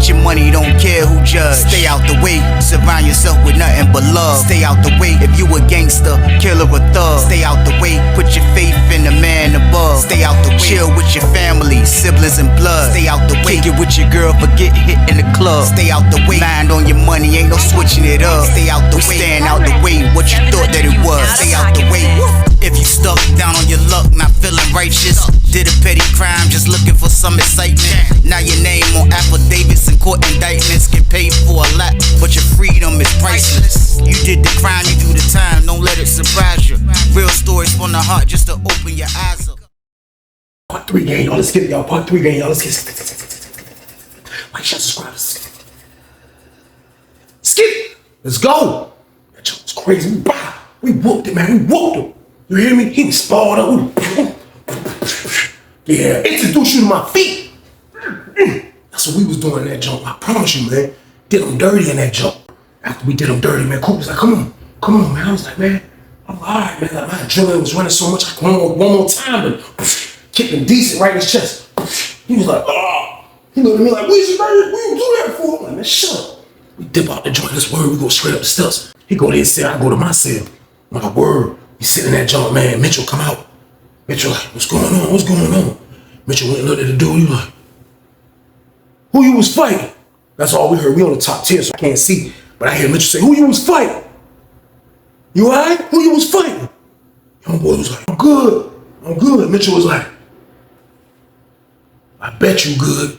get your money, don't care who judge. Stay out the way, surround yourself with nothing but love. Stay out the way, if you a gangster, killer or thug. Stay out the way, put your faith in the man above. Stay out the way, chill with your family, siblings and blood. Stay out the way, kick it with your girl, forget hit in the club. Stay out the way, mind on your money, ain't no switching it up. Stay out the way, stand out the way, what you thought that it was. Stay out the way. If you stuck down on your luck, not feeling righteous, did a petty crime, just looking for some excitement. Now your name on affidavits and court indictments, get paid for a lot, but your freedom is priceless. You did the crime, you do the time, don't let it surprise you. Real stories from the heart, just to open your eyes up. Part 3 gang, y'all. Let's get it, y'all. Part 3 gang, y'all. Let's get it. Like, shut, subscribe. Skip. Let's go. That joke was crazy. We whooped it, man. We whooped him. You hear me? He was spawed up. Yeah, introduce you to my feet. That's what we was doing in that jump. I promise you, man. Did them dirty in that jump. After we did them dirty, man, Coop was like, come on, man. I was like, man, I'm all right, man. Like, my adrenaline was running so much. I one more time and kicked him decent right in his chest. He was like, oh. He looked at me like, what you do that for? I'm like, man, shut up. We dip out the joint. This word, we go straight up the steps. He go to his cell, I go to my cell. My word. He sitting in that joint, man. Mitchell come out. Mitchell like, what's going on? What's going on? Mitchell went and looked at the dude. He was like, who you was fighting? That's all we heard. We on the top tier, so I can't see. But I hear Mitchell say, who you was fighting? You all right? Who you was fighting? Young boy was like, I'm good. Mitchell was like, I bet you good.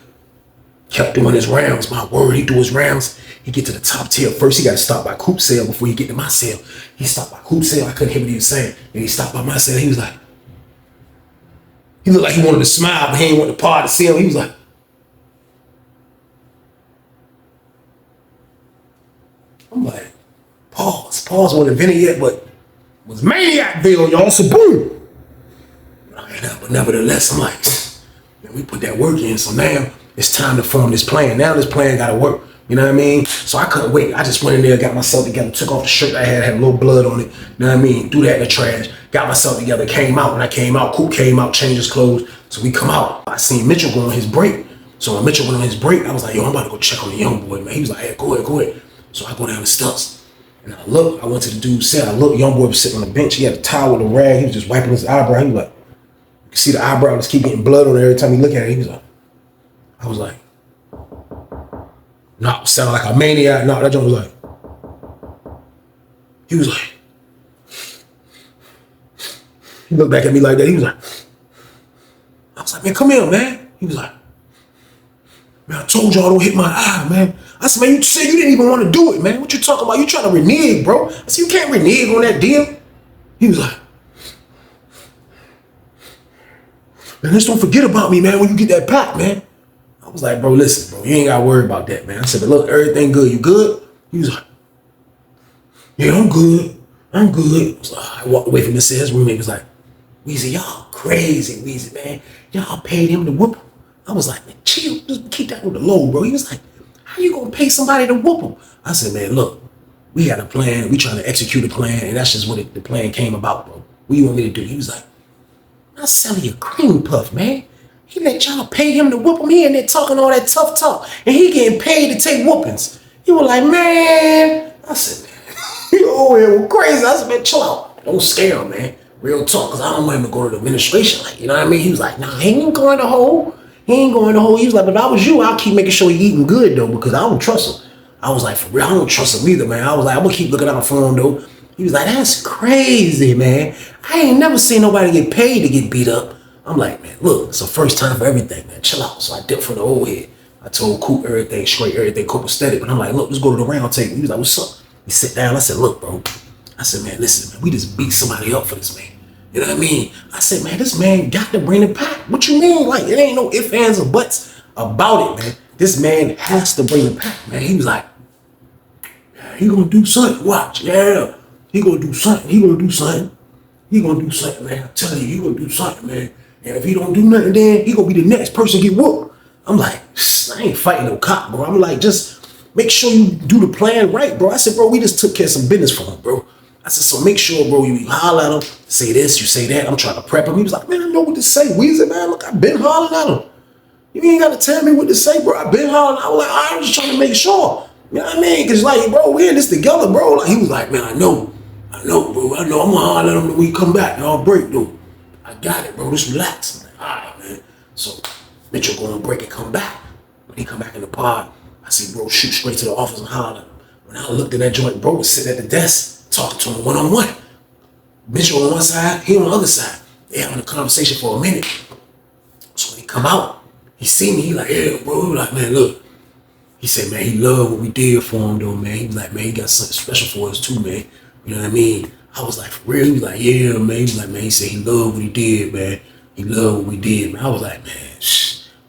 Kept doing his rounds. My word, he do his rounds. He get to the top tier first. He got to stop by Coop's cell before he get to my cell. He stopped by Coop's cell. I couldn't hear what he was saying. And he stopped by my cell. He was like, he looked like he wanted to smile, but he ain't want to part the cell. He was like, I'm like, pause wasn't invented yet, but was Maniacville, y'all, so boom. But nevertheless, I'm like, man, we put that work in, so now it's time to form this plan. Now this plan gotta work, you know what I mean? So I couldn't wait. I just went in there, got myself together, took off the shirt I had a little blood on it, you know what I mean? Threw that in the trash, got myself together, came out. When I came out, Coop came out, changed his clothes. So we come out. I seen Mitchell go on his break. So when Mitchell went on his break, I was like, yo, I'm about to go check on the young boy, man. He was like, hey, go ahead. So I go down the steps. And I look, I went to the dude's cell. I look, young boy was sitting on the bench. He had a towel with a rag. He was just wiping his eyebrow. He was like, you can see the eyebrow just keep getting blood on it every time you look at it. He was like, I was like, no, sounded like a maniac. No, that joint was like, he was like, he looked back at me like that. He was like, I was like, man, come here, man. He was like, man, I told y'all don't hit my eye, man. I said, man, you said you didn't even want to do it, man. What you talking about? You trying to renege, bro. I said, you can't renege on that deal. He was like, man, just don't forget about me, man, when you get that pack, man. I was like, bro, listen, bro, you ain't got to worry about that, man. I said, but look, everything good. You good? He was like, yeah, I'm good. I was like, I walked away from the cell. His roommate was like, Weezy, y'all crazy, Weezy, man. Y'all paid him to whoop him. I was like, man, chill, just keep that on the low, bro. He was like, how you gonna pay somebody to whoop him? I said, man, look, we had a plan. We trying to execute a plan, and that's just what the plan came about, bro. What you want me to do? He was like, I'm selling you a cream puff, man. He let y'all pay him to whoop him. He in there talking all that tough talk, and he getting paid to take whoopings. He was like, man. I said, man, you over here crazy. I said, man, chill out. Don't scare him, man. Real talk, because I don't want him to go to the administration. Like, you know what I mean? He was like, nah, he ain't going to hole. He ain't going to hole. He was like, but if I was you, I'll keep making sure he eating good, though, because I don't trust him. I was like, for real, I don't trust him either, man. I was like, I'm going to keep looking out for him, though. He was like, that's crazy, man. I ain't never seen nobody get paid to get beat up. I'm like, man, look, it's the first time for everything, man. Chill out. So I dipped from the old head. I told Coop everything straight, everything copacetic. But I'm like, look, let's go to the round table. He was like, what's up? We sit down. I said, look, bro. I said, man, listen, man, we just beat somebody up for this, man. You know what I mean? I said, man, this man got to bring the pack. What you mean? Like, it ain't no ifs, ands, or buts about it, man. This man has to bring the pack, man. He was like, yeah, he gonna do something. Watch, yeah. He gonna do something. He gonna do something. He gonna do something, man. I'm telling you, he gonna do something, man. And if he don't do nothing, then he gonna be the next person to get whooped. I'm like, I ain't fighting no cop, bro. I'm like, just make sure you do the plan right, bro. I said, bro, we just took care of some business for him, bro. I said, so make sure, bro, you holler at him, say this, you say that. I'm trying to prep him. He was like, man, I know what to say. Weezy, man, look, I've been hollering at him. You ain't got to tell me what to say, bro. I been hollering. I was like, I'm just trying to make sure. You know what I mean? Because, like, bro, we in this together, bro. Like, he was like, man, I know, bro. I know. I'm going to holler at him when we come back. Y'all break, though. I got it, bro. Just relax. I'm like, all right, man. So, Mitchell go on break and come back. When he come back in the pod, I see bro shoot straight to the office and holler. When I looked at that joint, bro was sitting at the desk talking to him one-on-one. Mitchell on one side, he on the other side. They having a conversation for a minute. So when he come out, he see me, he like, yeah, bro. He was like, man, look. He said, man, he loved what we did for him, though, man. He was like, man, he got something special for us, too, man. You know what I mean? I was like, for real? He was like, yeah, man. He was like, man, he said he loved what he did, man. He loved what we did, man. I was like, man,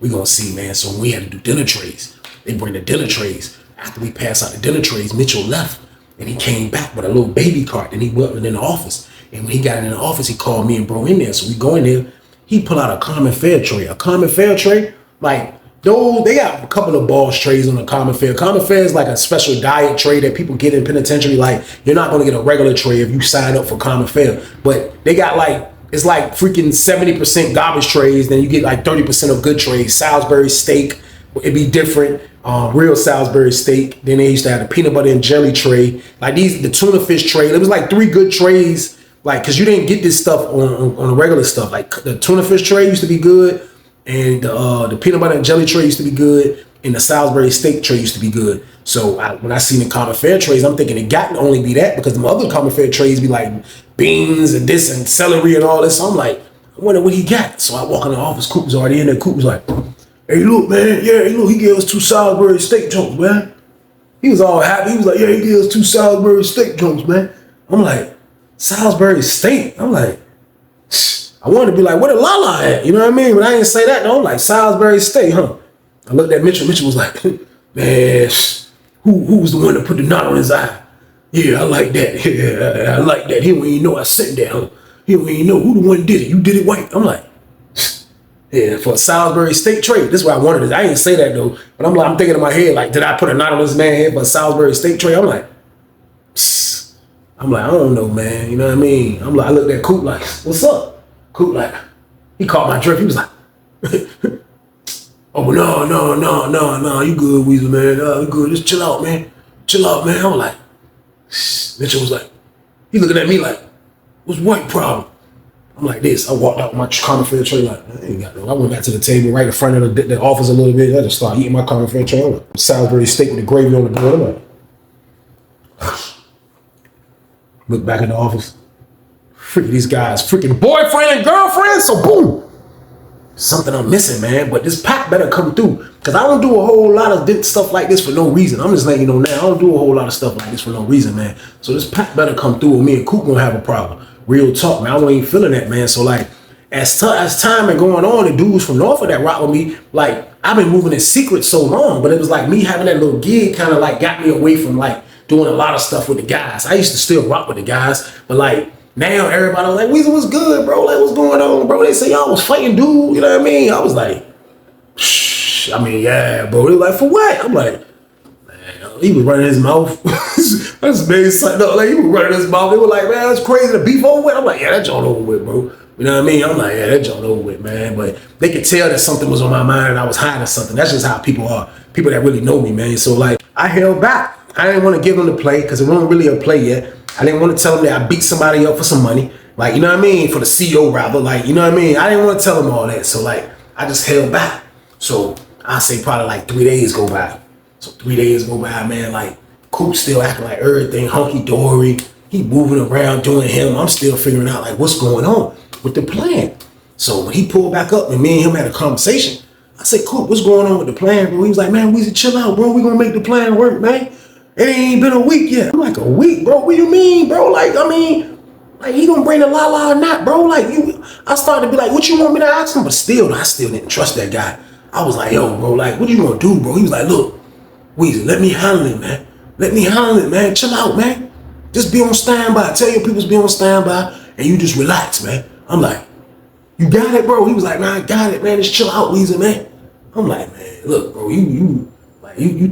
we gonna see, man. So when we had to do dinner trays, they bring the dinner trays. After we passed out the dinner trays, Mitchell left. And he came back with a little baby cart. And he went in the office. And when he got in the office, he called me and bro in there. So we go in there. He pull out a common fare tray. A common fare tray, like those, they got a couple of boss trays on the common fare. Common fare is like a special diet tray that people get in penitentiary. Like, you're not going to get a regular tray if you sign up for common fare. But they got like, it's like freaking 70% garbage trays. Then you get like 30% of good trays. Salisbury steak, it'd be different. Real Salisbury steak. Then they used to have the peanut butter and jelly tray. Like the tuna fish tray. It was like 3 good trays. Like, cause you didn't get this stuff on the regular stuff. Like the tuna fish tray used to be good, and the peanut butter and jelly tray used to be good, and the Salisbury steak tray used to be good. So when I seen the common fare trays, I'm thinking it got to only be that, because the other common fare trays be like beans and this and celery and all this. So I'm like, I wonder what he got. So I walk in the office. Coop was already in there. Coop was like, hey, look, man. Yeah, hey, look, he gave us 2 Salisbury steak jumps, man. He was all happy. He was like, yeah, he gave us 2 Salisbury steak jumps, man. I'm like, Salisbury steak. I'm like, I wanted to be like, where the Lala at? You know what I mean? But I didn't say that. No, I'm like, Salisbury steak, huh? I looked at Mitchell. Mitchell was like, man, who was the one that put the knot on his eye? Yeah, I like that. Yeah, I like that. He don't even know I said that, huh? He don't even know who the one did it. You did it white. I'm like, yeah, for a Salisbury steak tray. This is what I wanted. I didn't say that though. But I'm thinking in my head, like, did I put a knot on this man's head for a Salisbury steak tray? I'm like, I don't know, man. You know what I mean? I looked at Coop like, what's up? Coop like, he caught my drift. He was like, oh, no, you good, Weasel, man. You good. Just chill out, man. Chill out, man. I was like, Mitchell was like, he looking at me like, what's white problem? I'm like this. I walked out with my common fare tray like, I ain't got no. I went back to the table right in front of the office a little bit. I just started eating my common fare tray. I'm like, Salisbury steak with the gravy on the board. I'm like, look back in the office. Freaking these guys, freaking boyfriend and girlfriend. So boom, something I'm missing, man. But this pack better come through, because I don't do a whole lot of stuff like this for no reason. I'm just letting you know now. I don't do a whole lot of stuff like this for no reason, man. So this pack better come through, or me and Coop gonna have a problem. Real talk, man. I don't even feeling that, man. So like, as time and going on, the dudes from Norfolk that rock with me, like, I've been moving in secret so long, but it was like me having that little gig kind of like got me away from like doing a lot of stuff with the guys. I used to still rock with the guys, but like now everybody was like, Weezy, what's good, bro? Like, what's going on, bro? They say y'all was fighting dude, you know what I mean? I was like, shh. I mean, yeah, bro. They were like, for what? I'm like, man, he was running his mouth. That's made something up. Like, he was running his mouth. They were like, man, that's crazy. The beef over with. I'm like, yeah, that joint over with, bro. You know what I mean? I'm like, yeah, that joint over with, man. But they could tell that something was on my mind and I was hiding something. That's just how people are. People that really know me, man. So like, I held back. I didn't want to give them the play because it wasn't really a play yet. I didn't want to tell them that I beat somebody up for some money. Like, you know what I mean? For the CEO rather. Like, you know what I mean? I didn't want to tell them all that. So like, I just held back. So I say probably like 3 days go by. So 3 days go by, man. Like, Coop still acting like everything hunky-dory. He moving around doing him. I'm still figuring out like what's going on with the plan. So when he pulled back up and me and him had a conversation, I said, Coop, what's going on with the plan, bro? He was like, man, Weezy, chill out, bro. We gonna make the plan work, man. It ain't been a week yet. I'm like, a week, bro? What do you mean, bro? Like, I mean, like, he gonna bring the la or not, bro? Like, I started to be like, what you want me to ask him? But still, I still didn't trust that guy. I was like, yo, bro, like, what you gonna do, bro? He was like, look, Weezy, let me handle it, man. Let me handle it, man. Chill out, man. Just be on standby. Tell your people to be on standby and you just relax, man. I'm like, you got it, bro? He was like, man, I got it, man. Just chill out, Weezy, man. I'm like, man, look, bro, you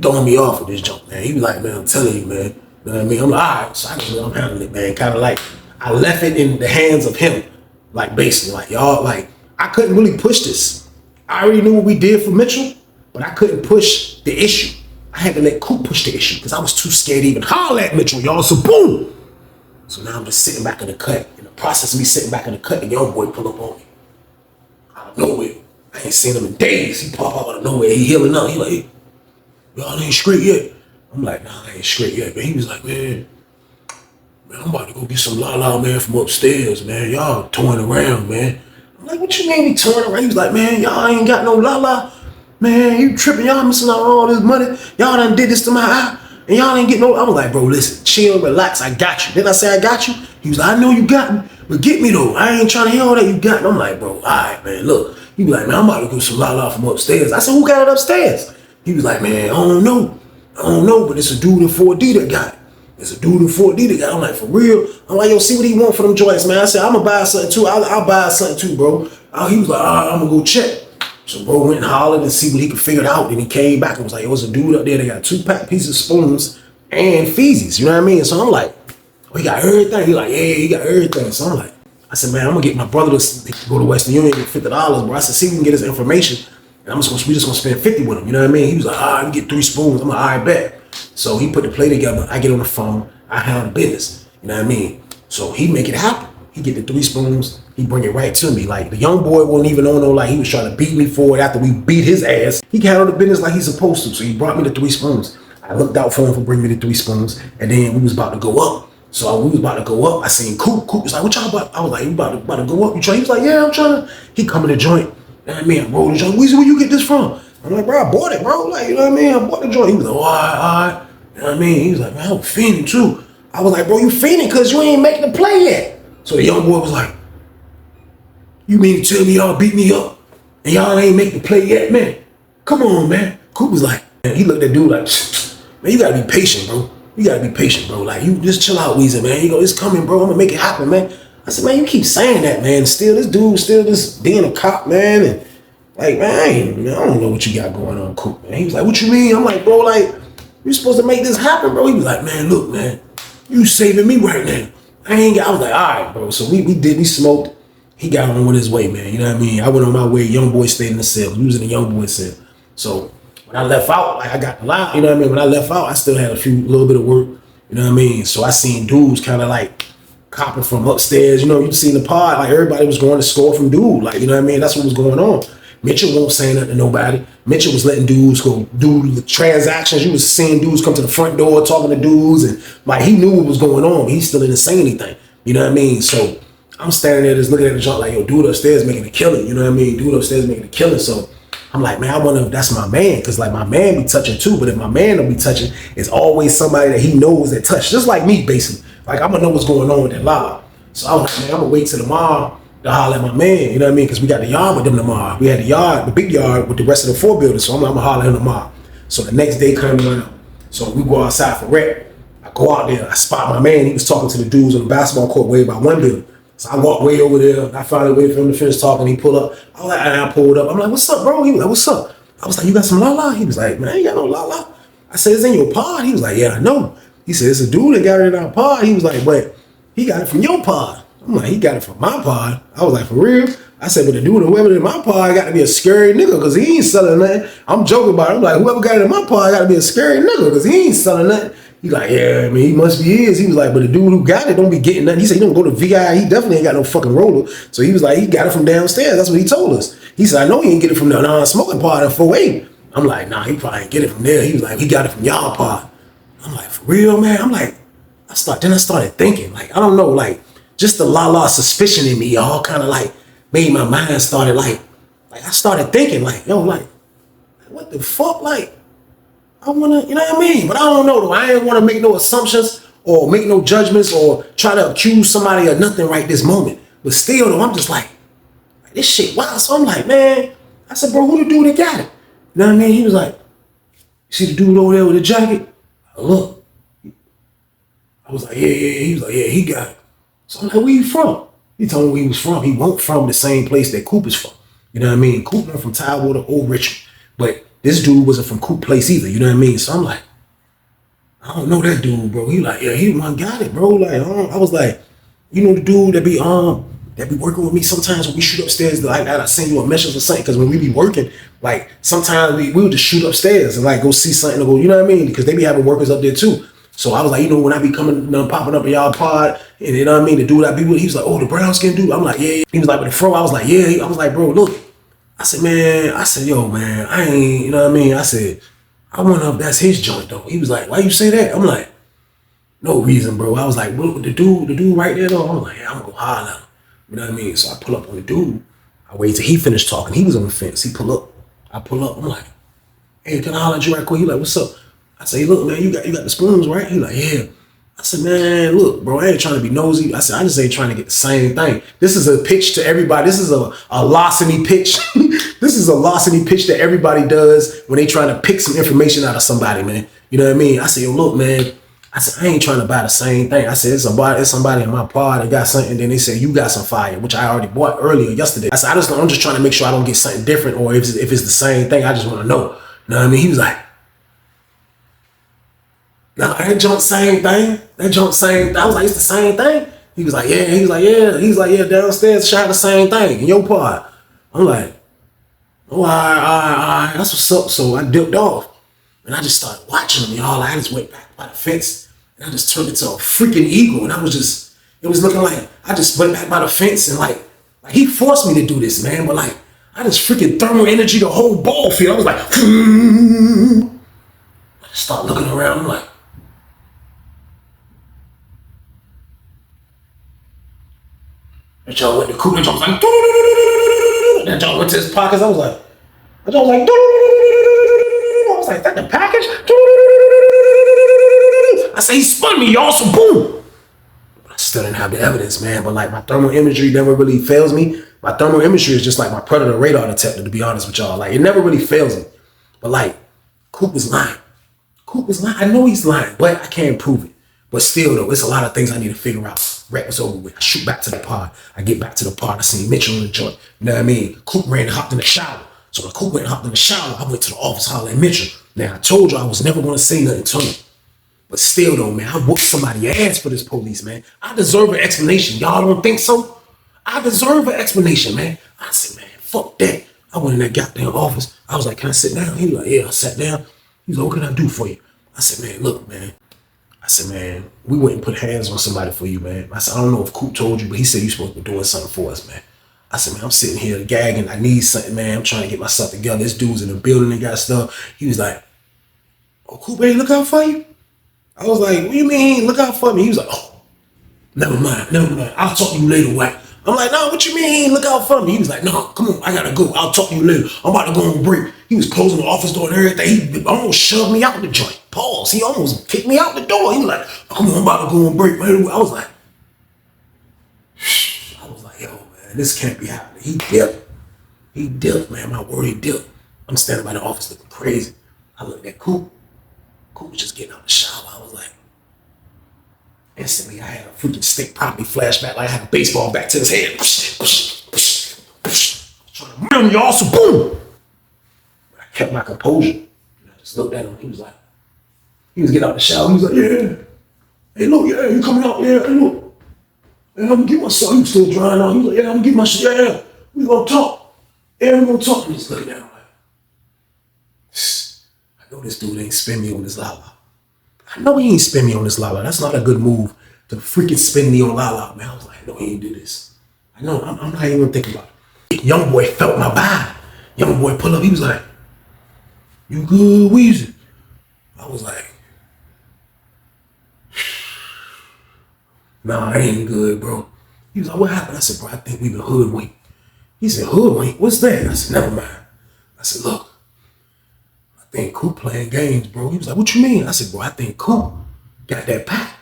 throwing me off with this joke, man. He was like, man, I'm telling you, man. You know what I mean? I'm like, all right, so I just let him handle it, man. Kind of like, I left it in the hands of him. Like, basically, like, y'all, like, I couldn't really push this. I already knew what we did for Mitchell, but I couldn't push the issue. I had to let Coop push the issue because I was too scared to even holler at Mitchell, y'all. So boom. So now I'm just sitting back in the cut. In the process of me sitting back in the cut, the young boy pull up on me. Out of nowhere. I ain't seen him in days. He pop up out of nowhere. He healing up. He like, hey, y'all ain't straight yet. I'm like, nah, I ain't straight yet. But he was like, man, I'm about to go get some la-la, man, from upstairs, man. Y'all toying around, man. I'm like, what you mean we toying around? He was like, man, y'all ain't got no la-la. Man, you tripping. Y'all missing out on all this money. Y'all done did this to my eye. And y'all ain't get no. I was like, bro, listen, chill, relax. I got you. Didn't I say I got you? He was like, I know you got me, but get me though. I ain't trying to hear all that you got me. I'm like, bro, all right, man, look. He was like, man, I'm about to go some la-la from upstairs. I said, who got it upstairs? He was like, man, I don't know. But it's a dude in 4D that got it. It's a dude in 4D that got it. I'm like, for real? I'm like, yo, see what he want for them joints, man. I said, I'm going to buy something too. I'll buy something too, bro. He was like, all right, I'm going to go check. So bro went and hollered and see what he could figure out. Then he came back and was like, it was a dude up there that got 2-pack pieces of spoons and feezies. You know what I mean? So I'm like, oh, he got everything. He like, yeah, he got everything. So I'm like, I said, man, I'm going to get my brother to go to Western Union and get $50, bro. I said, see if we can get his information. And we just gonna spend 50 with him. You know what I mean? He was like, all right, we get 3 spoons. I'm like, all right, bet. So he put the play together. I get on the phone. I handle the business. You know what I mean? So he make it happen. He get the 3 spoons. He bring it right to me. Like the young boy wasn't even on no, like he was trying to beat me for it after we beat his ass. He handled the business like he's supposed to. So he brought me the 3 spoons. I looked out for him for bringing me the 3 spoons. And then we was about to go up. So we was about to go up. I seen Coop. Coop was like, what y'all about? I was like, you about to go up? You trying? He was like, yeah, I'm trying to. He come in the joint. You know what I mean? I rolled the joint. Weezy, where you get this from? I'm like, bro, I bought it, bro. Like, you know what I mean? I bought the joint. He was like, all right. You know what I mean? He was like, man, I'm fiending too. I was like, bro, you fiending because you ain't making the play yet. So the young boy was like, you mean to tell me y'all beat me up and y'all ain't make the play yet, man? Come on, man. Coop was like, and he looked at dude like, man, you gotta be patient, bro. You gotta be patient, bro. Like, you just chill out, Weezy, man. You know, it's coming, bro. I'm gonna make it happen, man. I said, man, you keep saying that, man. Still, this dude still just being a cop, man. And like, man, I don't know what you got going on, Coop, man. He was like, what you mean? I'm like, bro, like, you supposed to make this happen, bro. He was like, man, look, man, you saving me right now. I was like, all right, bro. So we smoked. He got on with his way, man. You know what I mean? I went on my way. Young boy stayed in the cell. We was in the young boy cell. So when I left out, like I got the line, you know what I mean? When I left out, I still had little bit of work, you know what I mean? So I seen dudes kind of like copping from upstairs. You know, you seen the pod, like everybody was going to score from dude. Like, you know what I mean? That's what was going on. Mitchell won't say nothing to nobody. Mitchell was letting dudes go do the transactions. You was seeing dudes come to the front door talking to dudes, and like he knew what was going on, but he still didn't say anything. You know what I mean? So I'm standing there just looking at the junk like, yo, dude upstairs making a killing. You know what I mean? Dude upstairs making a killing. So I'm like, man, I wonder if that's my man, because like my man be touching too, but if my man don't be touching, it's always somebody that he knows that touch, just like me, basically. Like I'm gonna know what's going on with that live. So I was like, man, I'm gonna wait till tomorrow to holler at my man, you know what I mean? Because we got the yard with them tomorrow. We had the yard, the big yard with the rest of the 4 buildings. So I'm gonna holler at him tomorrow. So the next day comes around. So we go outside for rec. I go out there, I spot my man. He was talking to the dudes on the basketball court way by 1 building. So I walk way over there. And I finally waited for him to finish talking. He pulled up. I was like, and I pulled up. I'm like, what's up, bro? He was like, what's up? I was like, you got some la-la? He was like, man, I ain't got no la-la. I said, it's in your pod. He was like, yeah, I know. He said, it's a dude that got it in our pod. He was like, but he got it from your pod. I'm like, he got it from my pod. I was like, for real? I said, but the dude whoever in my pod got to be a scary nigga because he ain't selling nothing. I'm joking about it. I'm like, whoever got it in my pod got to be a scary nigga because he ain't selling nothing. He like, yeah, I mean, he must be his. He was like, but the dude who got it don't be getting nothing. He said he don't go to VI. He definitely ain't got no fucking roller. So he was like, he got it from downstairs. That's what he told us. He said, I know he ain't get it from the non-smoking pod in 4A. I'm like, nah, he probably ain't get it from there. He was like, he got it from y'all pod. I'm like, for real, man? I'm like, I started thinking, like, I don't know, like, just the la-la suspicion in me, all kind of like made my mind started like I started thinking like, yo, like, what the fuck? Like, I wanna, you know what I mean? But I don't know though. I ain't wanna make no assumptions or make no judgments or try to accuse somebody of nothing right this moment. But still though, I'm just like this shit wild. So I'm like, man, I said, bro, who the dude that got it? You know what I mean? He was like, you see the dude over there with the jacket? Look. I was like, yeah. He was like, yeah, he got it. So I'm like, where you from? He told me where he was from. He wasn't from the same place that Coop is from. You know what I mean? Coop went from Tidewater, Old Richmond. But this dude wasn't from Coop Place either. You know what I mean? So I'm like, I don't know that dude, bro. He like, yeah, he one got it, bro. Like, I was like, you know the dude that be that be working with me sometimes when we shoot upstairs, like I send you a message or something, because when we be working, like sometimes we would just shoot upstairs and like go see something or go, you know what I mean? Because they be having workers up there too. So I was like, you know, when I be coming, popping up in y'all pod, and you know what I mean, the dude I be with, he was like, oh, the brown skin dude. I'm like, yeah. He was like, with the fro. I was like, yeah. I was like, bro, look. I said, man, yo, man, I ain't, you know what I mean? I said, I wonder if that's his joint though. He was like, why you say that? I'm like, no reason, bro. I was like, well, the dude right there though. I'm like, yeah, I'm gonna go holler at him. You know what I mean? So I pull up on the dude. I wait till he finished talking. He was on the fence. He pull up. I pull up. I'm like, hey, can I holler at you right quick? He like, what's up? I say, look, man, you got the spoons, right? He like, yeah. I said, man, look, bro, I ain't trying to be nosy. I said, I just ain't trying to get the same thing. This is a pitch to everybody. This is a larceny pitch. This is a larceny pitch that everybody does when they trying to pick some information out of somebody, man. You know what I mean? I said, yo, look, man. I said, I ain't trying to buy the same thing. I said, it's somebody in my pod that got something. Then they said, you got some fire, which I already bought earlier yesterday. I said, I'm just trying to make sure I don't get something different, or if it's the same thing, I just want to know. You know what I mean? He was like, no, that junk same thing. That junk same. I was like, it's the same thing. He was like, yeah. He was like, yeah. He's like, yeah. Downstairs, shot the same thing in your pod. I'm like, oh, all right. That's what's up. So I dipped off, and I just started watching him, y'all. I just went back by the fence, and I just turned into a freaking eagle, and it was looking like I just went back by the fence, and like he forced me to do this, man. But like I just freaking thermal energy the whole ball field. I was like, I just start looking around. I'm like. That y'all went to cool, that y'all was like, that y'all went to his pockets. I was like, is that the package? I say, he spun me, y'all, so boom. I still didn't have the evidence, man, but like my thermal imagery never really fails me. My thermal imagery is just like my predator radar detector, to be honest with y'all. Like, it never really fails me. But like, Coop was lying. I know he's lying, but I can't prove it. But still, though, it's a lot of things I need to figure out. Rap was over with. I shoot back to the pod. I get back to the pod. I see Mitchell in the joint. You know what I mean? Coop ran and hopped in the shower. So when Coop went and hopped in the shower, I went to the office hollering at Mitchell. Now, I told you I was never going to say nothing to him. But still, though, man, I whooped somebody's ass for this police, man. I deserve an explanation. Y'all don't think so? I deserve an explanation, man. I said, man, fuck that. I went in that goddamn office. I was like, can I sit down? He was like, yeah, I sat down. He was like, what can I do for you? I said, man, look, man. I said, man, we went and put hands on somebody for you, man. I said, I don't know if Coop told you, but he said you supposed to be doing something for us, man. I said, man, I'm sitting here gagging. I need something, man. I'm trying to get myself together. This dude's in the building and got stuff. He was like, oh, Coop ain't look out for you? I was like, what do you mean he ain't look out for me? He was like, oh, never mind. I'll talk to you later, White. I'm like, no, what you mean he ain't look out for me? He was like, no, come on, I gotta go. I'll talk to you later. I'm about to go on break. He was closing the office door and everything. He almost shoved me out the joint. Pause. He almost kicked me out the door. He was like, come on, I'm about to go on break. I was like, yo, man, this can't be happening. He dipped, man. My word, he dipped. I'm standing by the office looking crazy. I looked at Coop. Coop was just getting out of the shower. I was like, instantly, I had a freaking stick property flashback, like I had a baseball bat to his head. Trying to rim y'all, so boom! I kept my composure. And I just looked at him. He was like, he was getting out the shower. He was like, yeah. Hey, look, yeah, you coming out? Yeah, hey, look. Yeah, I'm gonna get my son. He was still drying out. He was like, yeah, I'm gonna get my shit. Yeah, we gonna talk. Yeah, we gonna talk. And he's looking at him like, I know this dude ain't spin me on this lala. I know he ain't spin me on this lala. That's not a good move to freaking spin me on lala, man. I was like, no, he ain't do this. I know, I'm not even thinking about it. Young boy felt my vibe. Young boy pull up, he was like, you good, Weezy? I was like, nah, I ain't good, bro. He was like, what happened? I said, bro, I think we been hoodwinked. He said, hoodwinked? What's that? I said, never mind. I said, look, I think Coop playing games, bro. He was like, what you mean? I said, bro, I think Coop got that pack.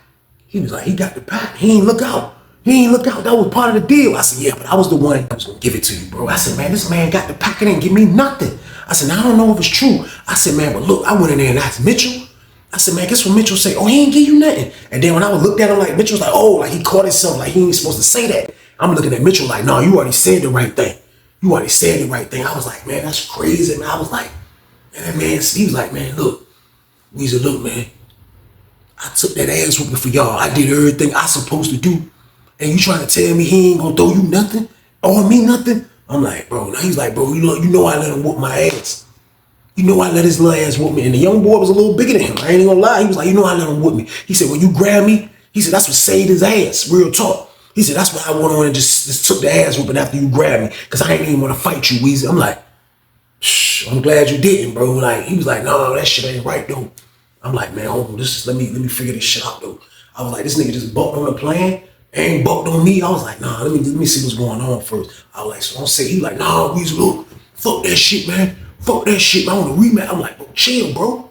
He was like, he got the pack. He ain't look out. That was part of the deal. I said, yeah, but I was the one that was gonna give it to you, bro. I said, man, this man got the pack and didn't give me nothing. I said, now I don't know if it's true. I said, man, but look, I went in there and asked Mitchell. I said, man, guess what Mitchell say? Oh, he ain't give you nothing. And then when I looked at him, like, Mitchell was like, oh, like he caught himself, like he ain't supposed to say that. I'm looking at Mitchell like, no, you already said the right thing. I was like, man, that's crazy, man. I was like, man, that man, he was like, man, look, man, I took that ass whooping for y'all. I did everything I supposed to do. And you trying to tell me he ain't gonna throw you nothing or me nothing? I'm like, bro. Now he's like, bro, you know I let him whoop my ass. You know I let his little ass whoop me. And the young boy was a little bigger than him. I ain't even gonna lie. He was like, you know I let him whoop me. He said, when you grab me, he said, that's what saved his ass. Real talk. He said, that's why I went on and just took the ass whooping after you grabbed me. Cause I ain't even want to fight you, Weezy. I'm like, shh, I'm glad you didn't, bro. Like, he was like, no, that shit ain't right, though. I'm like, man, hold on, let me figure this shit out, though. I was like, this nigga just bucked on the plan, ain't bucked on me. I was like, nah, let me see what's going on first. I was like, so don't say. He like, nah, Weezy, look, fuck that shit, man. Fuck that shit, man. I want to rematch. I'm like, bro, chill, bro.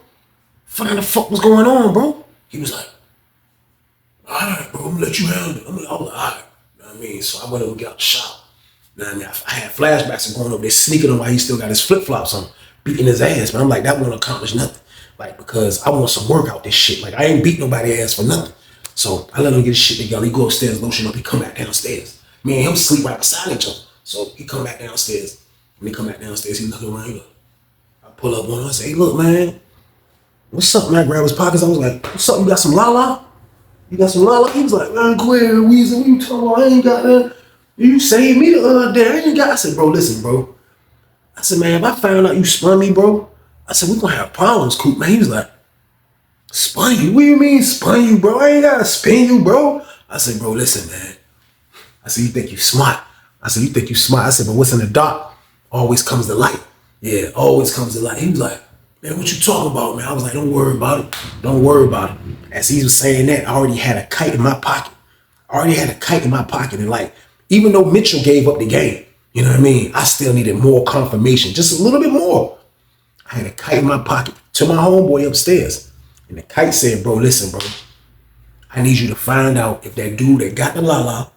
Find the fuck what's going on, bro. He was like, all right, bro, I'm gonna let you handle it. I was like, all right. You know what I mean? So I went over and got the shot. You know what I mean? I had flashbacks of going over there sneaking him while he still got his flip-flops on, beating his ass. But I'm like, that won't accomplish nothing. Like, because I want some work out this shit. Like, I ain't beat nobody's ass for nothing. So I let him get his shit together. He go upstairs, lotion up, he come back downstairs. Me and him sleep right beside each other. So he come back downstairs. When he come back downstairs, he looking around, he like, I pull up on him, I say, hey, look, man, what's up, man? I grab his pockets. I was like, what's up? You got some Lala? You got some Lala? He was like, man, go ahead, Weezy. What you talking about? I ain't got that. You saved me the other day. I ain't got. I said, bro, listen, bro. I said, man, if I found out you spun me, bro, I said, we gonna have problems, Coop, man. He was like, spun you? What do you mean spun you, bro? I ain't gotta spin you, bro. I said, bro, listen, man. I said, you think you smart? I said, you think you smart? I said, but what's in the dark always comes to light. Yeah, always comes to light. He was like, man, what you talking about, man? I was like, don't worry about it. Don't worry about it. As he was saying that, I already had a kite in my pocket. And like, even though Mitchell gave up the game, you know what I mean? I still needed more confirmation, just a little bit more. I had a kite in my pocket to my homeboy upstairs. And the kite said, bro, listen, bro. I need you to find out if that dude that got the Lala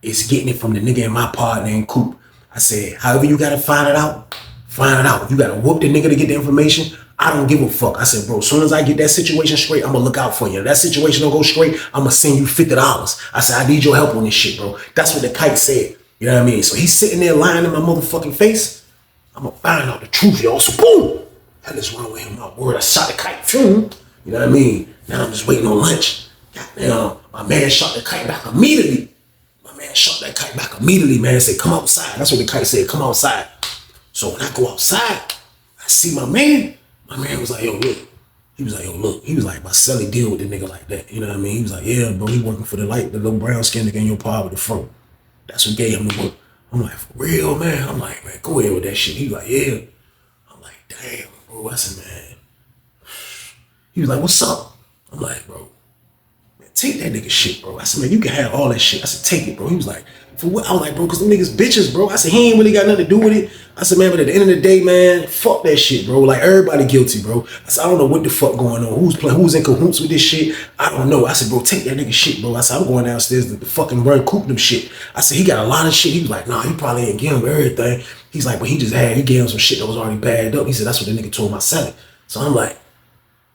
is getting it from the nigga in my pod named Coop. I said, however you gotta find it out, find it out. If you gotta whoop the nigga to get the information, I don't give a fuck. I said, bro, as soon as I get that situation straight, I'm gonna look out for you. If that situation don't go straight, I'm gonna send you $50. I said, I need your help on this shit, bro. That's what the kite said. You know what I mean? So he's sitting there lying in my motherfucking face. I'm gonna find out the truth, y'all. So boom! Hell is wrong with him? My word, I shot the kite. You know what I mean? Now I'm just waiting on lunch. Goddamn, my man shot the kite back immediately. Man. Said, come outside. That's what the kite said, come outside. So when I go outside, I see my man. My man was like, yo, look. He was like, yo, look. He was like, my celly deal with the nigga like that. You know what I mean? He was like, yeah, bro, he working for the little brown skin nigga in your pod with the fro. That's what gave him the work. I'm like, for real, man? I'm like, man, go ahead with that shit. He was like, yeah. I'm like, damn, bro. I said, man. He was like, what's up? I'm like, bro, man, take that nigga shit, bro. I said, man, you can have all that shit. I said, take it, bro. He was like, for what? I was like, bro, because them niggas bitches, bro. I said, he ain't really got nothing to do with it. I said, man, but at the end of the day, man, fuck that shit, bro. Like, everybody guilty, bro. I said, I don't know what the fuck going on. Who's in cahoots with this shit? I don't know. I said, bro, take that nigga shit, bro. I said, I'm going downstairs to fucking run Coop them shit. I said, he got a lot of shit. He was like, nah, he probably ain't give him everything. He's like, but he gave him some shit that was already bagged up. He said, that's what the nigga told my celly. So I'm like,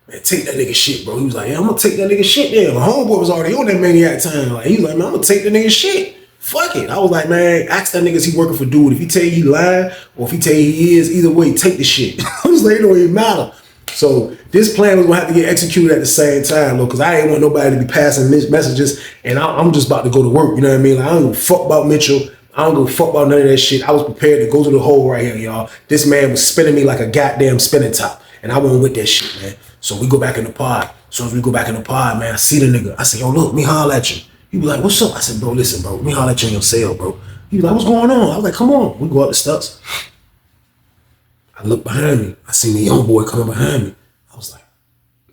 man, take that nigga shit, bro. He was like, yeah, I'm gonna take that nigga shit there. My homeboy was already on that maniac time. Like, he was like, man, I'm gonna take the nigga shit. Fuck it. I was like, man, ask that nigga is he working for dude. If he tell you he lying, or if he tell you he is, either way, take the shit. I was like, it don't even matter. So this plan was gonna have to get executed at the same time, though, because I ain't want nobody to be passing messages, and I'm just about to go to work. You know what I mean? Like, I don't give a fuck about Mitchell. I don't give a fuck about none of that shit. I was prepared to go to the hole right here, y'all. This man was spinning me like a goddamn spinning top, and I wasn't with that shit, man. So we go back in the pod. So as we go back in the pod, man, I see the nigga. I said, yo, look, me holler at you. He was like, what's up? I said, bro, listen, bro, me holler at you in your cell, bro. He was like, what's going on? I was like, come on. We go up the steps. I look behind me. I seen the young boy coming behind me. I was like,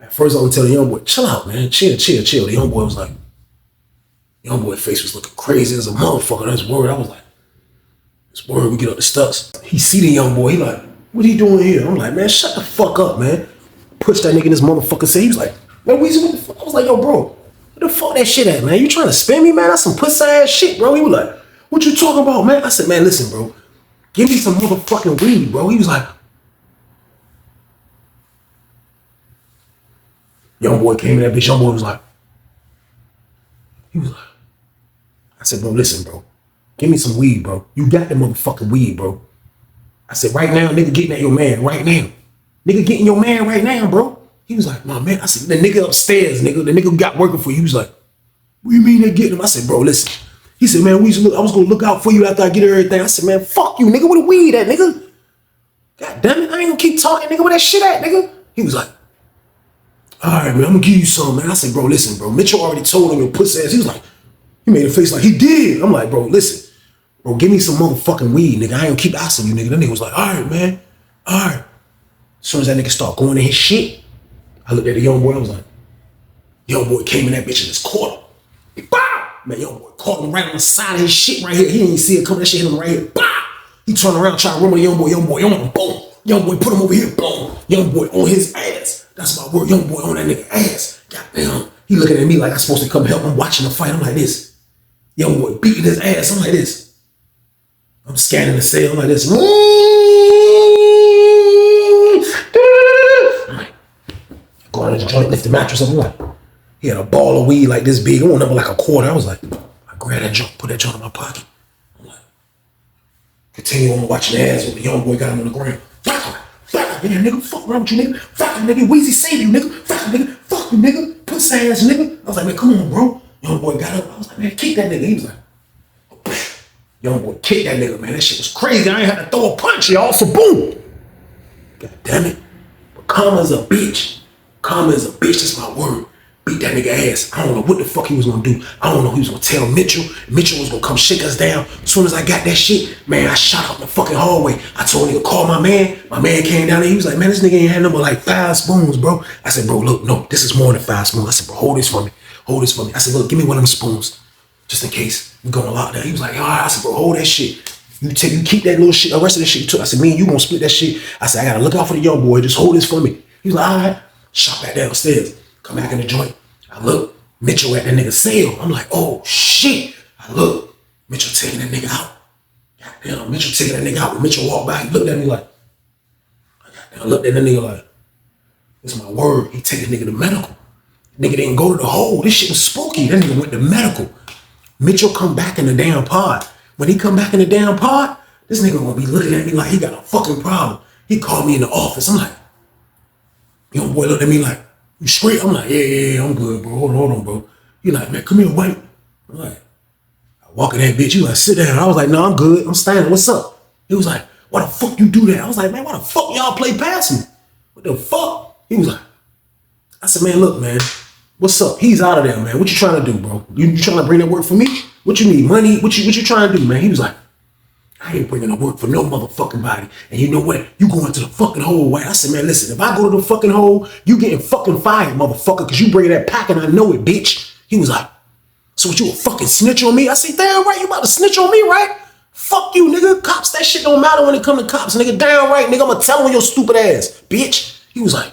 at first I would tell the young boy, chill out, man. Chill. The young boy was like, young boy's face was looking crazy as a motherfucker. That's word. I was like, this word, we get up the steps. He see the young boy. He like, what he doing here? I'm like, man, shut the fuck up, man. Push that nigga in this motherfucker. Say, he was like, man, Weezy, what the fuck? I was like, yo, bro. What the fuck that shit at, man? You trying to spin me, man? That's some pussy ass shit, bro. He was like, what you talking about, man? I said, man, listen, bro. Give me some motherfucking weed, bro. He was like, young boy came in that bitch. Young boy was like, I said, bro, listen, bro. Give me some weed, bro. You got the motherfucking weed, bro. I said, right now, nigga getting at your man, right now. Nigga getting your man right now, bro. He was like, my man. I said, the nigga upstairs, nigga. The nigga who got working for you. He was like, what do you mean they getting him? I said, bro, listen. He said, man, I was gonna look out for you after I get everything. I said, man, fuck you, nigga. Where the weed at, nigga? God damn it, I ain't gonna keep talking, nigga. Where that shit at, nigga? He was like, all right, man, I'm gonna give you some, man. I said, bro, listen, bro. Mitchell already told him your pussy ass. He was like, he made a face like he did. I'm like, bro, listen, bro, give me some motherfucking weed, nigga. I ain't gonna keep asking you, nigga. That nigga was like, all right, man, all right. As soon as that nigga start going in his shit, I looked at the young boy. I was like, young boy came in that bitch in his quarter. Bow! Man, young boy caught him right on the side of his shit right here. He didn't even see it coming. That shit hit him right here. Bow! He turned around, trying to run with the young boy on him. Boom. Young boy put him over here. Boom. Young boy on his ass. That's my word. Young boy on that nigga ass. Goddamn. He looking at me like I'm supposed to come help him watching the fight. I'm like this. Young boy beating his ass. I'm like this. I'm scanning the cell. I'm like this. I'm like, going to the joint, lift the mattress up. I'm like, he had a ball of weed like this big. It went up like a quarter. I was like, I grabbed that joint, put that joint in my pocket. I'm like, continue on watching the ass when the young boy got him on the ground. Fuck you, nigga. Fuck around with you, nigga. Fuck you, nigga. Weezy save you, nigga. Fuck you, nigga. Fuck you, nigga. Pussy ass, nigga. I was like, man, come on, bro. Young boy got up. I was like, man, kick that nigga. He was like, young boy kicked that nigga, man. That shit was crazy. I ain't had to throw a punch, y'all. So boom. God damn it. But karma's a bitch. Karma is a bitch. That's my word. Beat that nigga ass. I don't know what the fuck he was gonna do. I don't know he was gonna tell Mitchell. Mitchell was gonna come shake us down. As soon as I got that shit, man, I shot out in the fucking hallway. I told him to call my man. My man came down there. He was like, man, this nigga ain't had no but like 5 spoons, bro. I said, bro, look, no, this is more than 5 spoons. I said, bro, hold this for me. Hold this for me. I said, look, give me one of them spoons. Just in case we going lockdown. He was like, all right. I said, bro, hold that shit. You keep that little shit, the rest of the shit you took. I said, me and you gonna split that shit. I said, I gotta look out for the young boy. Just hold this for me. He was like, all right. Shot back downstairs. Come back in the joint. I look. Mitchell at that nigga's cell. I'm like, oh shit. I look. Mitchell taking that nigga out. Goddamn, Mitchell taking that nigga out. When Mitchell walked by, he looked at me like, I looked at that nigga like, it's my word. He take the nigga to medical. Nigga didn't go to the hole. This shit was spooky. That nigga went to medical. Mitchell come back in the damn pod. When he come back in the damn pod, this nigga gonna be looking at me like he got a fucking problem. He called me in the office. I'm like, young boy looked at me like, you straight? I'm like, yeah, I'm good, bro. Hold on, bro. He like, man, come here, white. I'm like, I walk in that bitch. You like, sit down. I was like, no, I'm good. I'm standing. What's up? He was like, why the fuck you do that? I was like, man, why the fuck y'all play past me? What the fuck? He was like, I said, man, look, man, what's up? He's out of there, man. What you trying to do, bro? You trying to bring that work for me? What you need? Money? What you trying to do, man? He was like, I ain't bringing no work for no motherfucking body. And you know what? You going to the fucking hole, white. I said, man, listen, if I go to the fucking hole, you getting fucking fired, motherfucker, because you bringing that pack and I know it, bitch. He was like, so what, you a fucking snitch on me? I said, damn right, you about to snitch on me, right? Fuck you, nigga. Cops, that shit don't matter when it come to cops, nigga. Damn right, nigga. I'm gonna tell on your stupid ass, bitch. He was like,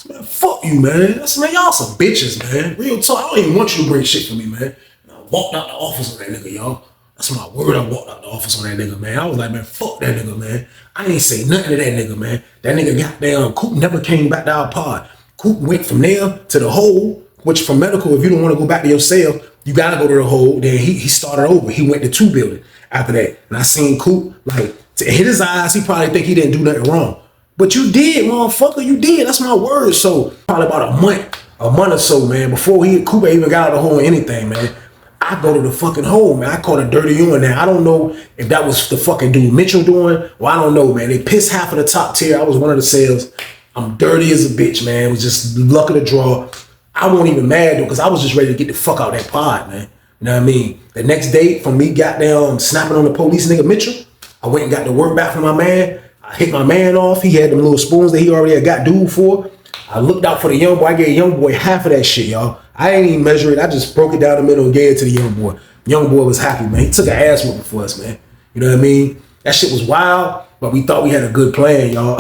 man, fuck you, man. I said, man, y'all some bitches, man. Real talk. I don't even want you to bring shit for me, man. And I walked out the office on that nigga, y'all. That's my word. I walked out the office on that nigga, man. I was like, man, fuck that nigga, man. I ain't say nothing to that nigga, man. That nigga goddamn Coop never came back to our pod. Coop went from there to the hole, which for medical, if you don't want to go back to your cell, you gotta go to the hole. Then he started over. He went to 2 building after that. And I seen Coop, like, to hit his eyes, he probably think he didn't do nothing wrong. But you did, motherfucker, you did. That's my word. So probably about a month or so, man, before Cooper even got out of the hole or anything, man, I go to the fucking hole, man. I caught a dirty urine now. I don't know if that was the fucking dude Mitchell doing. Well, I don't know, man. They pissed half of the top tier. I was one of the cells. I'm dirty as a bitch, man. It was just luck of the draw. I wasn't even mad though, because I was just ready to get the fuck out of that pod, man. You know what I mean? The next day, from me goddamn snapping on the police nigga Mitchell, I went and got the work back from my man. I hit my man off. He had them little spoons that he already had got dude for. I looked out for the young boy. I gave young boy half of that shit, y'all. I ain't even measure it. I just broke it down the middle and gave it to the young boy. Young boy was happy, man. He took an ass whooping for us, man. You know what I mean? That shit was wild, but we thought we had a good plan, y'all.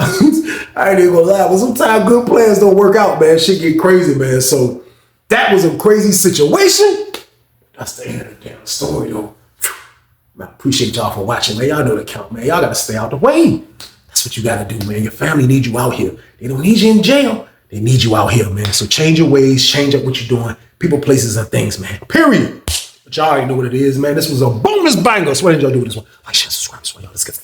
I ain't even gonna lie, but sometimes good plans don't work out, man. Shit get crazy, man. So that was a crazy situation. That's the end of the damn story, though. I appreciate y'all for watching, man. Y'all know the count, man. Y'all gotta stay out the way. That's what you gotta do, man. Your family needs you out here. They don't need you in jail. They need you out here, man. So change your ways, change up what you're doing. People, places, and things, man. Period. But y'all already know what it is, man. This was a bonus banger. So what did y'all do with this one? Like, share, subscribe, y'all. Let's get it.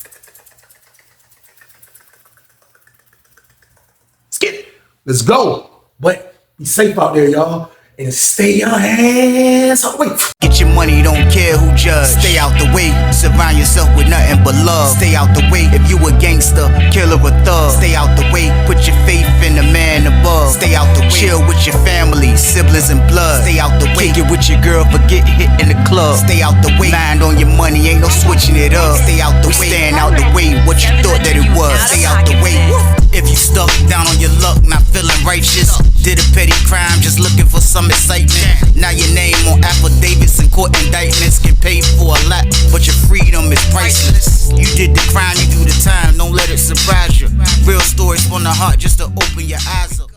Let's get it. Let's go. But be safe out there, y'all. and stay your hands off. Wait. Get your money, don't care who judge. Stay out the way, surround yourself with nothing but love. Stay out the way if you a gangster, killer or thug. Stay out the way, put your faith in the man above. Stay out the way, chill with your family, siblings and blood. Stay out the way, kick it with your girl, forget hit in the club. Stay out the way, mind on your money, ain't no switching it up. Stay out the way, stand out the way, what you thought that it was. Stay out the way. If you stuck down on your luck, not feeling righteous, did a petty crime, just looking for some excitement. Now your name on affidavits and court indictments, get paid for a lot, but your freedom is priceless. You did the crime, you do the time, don't let it surprise you. Real stories from the heart, just to open your eyes up.